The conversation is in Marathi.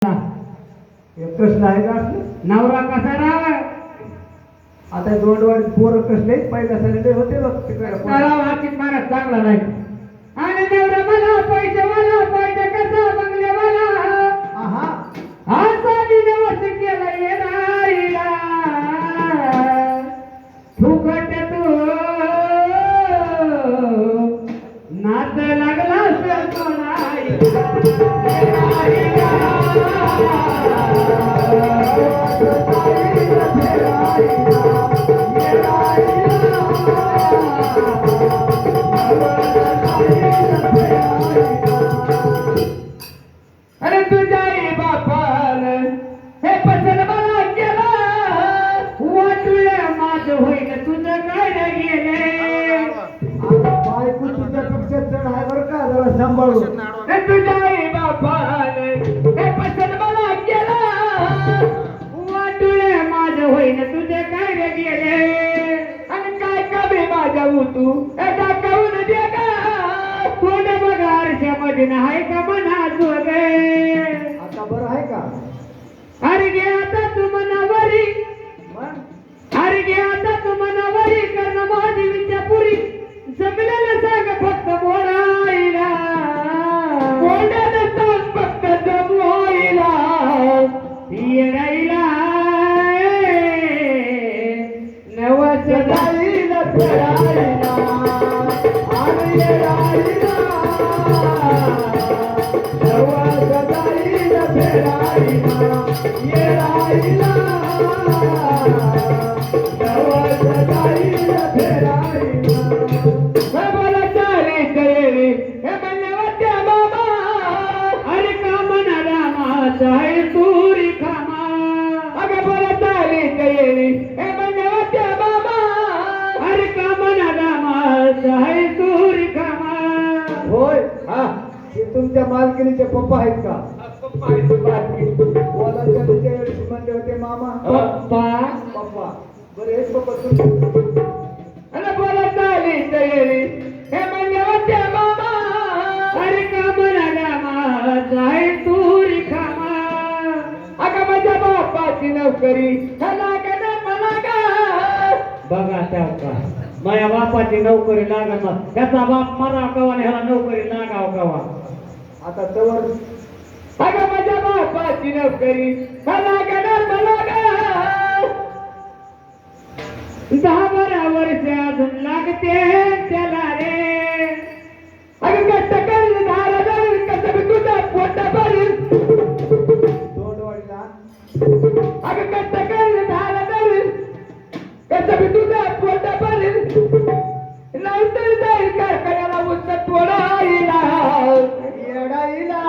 कसला आहे का असलं? नवरा कसा राहा आता दोन पोरं कसले पहिल्या सरीले होते बघ तिकडे करावा हाकीत मारा चांगला नाही आणि नवरा मला पैसे कसा बंगले मला आहा हा साधी नवस केला येणारीला फुकट तू नाच लागला अरे तुझ्या आई बापाल हे पसंत मला केला वाटलं माझं होईल तुझं काय गेले बायको तुझ्यापेक्षा चढ आहे बरं का जरा सांभाळून हे तुझ्या आई बापाल हे पसंत मला केला वाटलं माझं होईल तुझं काय गेले आणि काय कमी माझ्या तू हे दाखवून दे का कोण बघा आरशामध्ये नाही का म्हणा जोगे आता बरं आहे का अरे गे आता तू मनावरी मग अरे गे आता तू मनावरी कर्ण माझी विचापुरी जमलेलं सांग फक्त बोलायला बोलण्यानं सांग फक्त जमवायला येणायला नवस जाईला फेरायला आणि येणायला नवस जाईला फेरायला येणायला नवस जाईला फेरायला बाबाला चाले कळले हे म्हणल्यावर बाबा अरे का म्हणाला माझा आहे तुरी खामा अगं बोला चाले कळले हे म्हणल्यावर बाबा अरे का म्हणाला माझा आहे तुरी खामा होय हा हे तुमच्या मालकिनीचे पप्पा आहेत का बोलायच्या तुमच्या वेळेस म्हणले होते मामा पप्पा पप्पा बरं हेच पप्पा तुमचे अरे बोला चाले कळले हे म्हणल्यावर बाबा अरे का म्हणाला माझा आहे तुरी खामा अगं माझ्या बापाची नोकरी लागा मला गा बघा त्या का माझ्या बापाची नोकरी लागा मग त्याचा बाप मरा कवा आणि ह्याला नोकरी लागाव कवा आता तवर अगं माझ्या बापाची नोकरी लागा मला गा 10-12 वर्ष अजून लागते त्याला रे अगं कष्ट करेल धारा जाईल कसं मी तुझा पोटा भरेल दोंडवाडीला अगं कष्ट करेल धारा जाईल कसं मी तुझा पोटा भरेल नंतर जाईल कारखान्याला उचल तोडायला येडाईला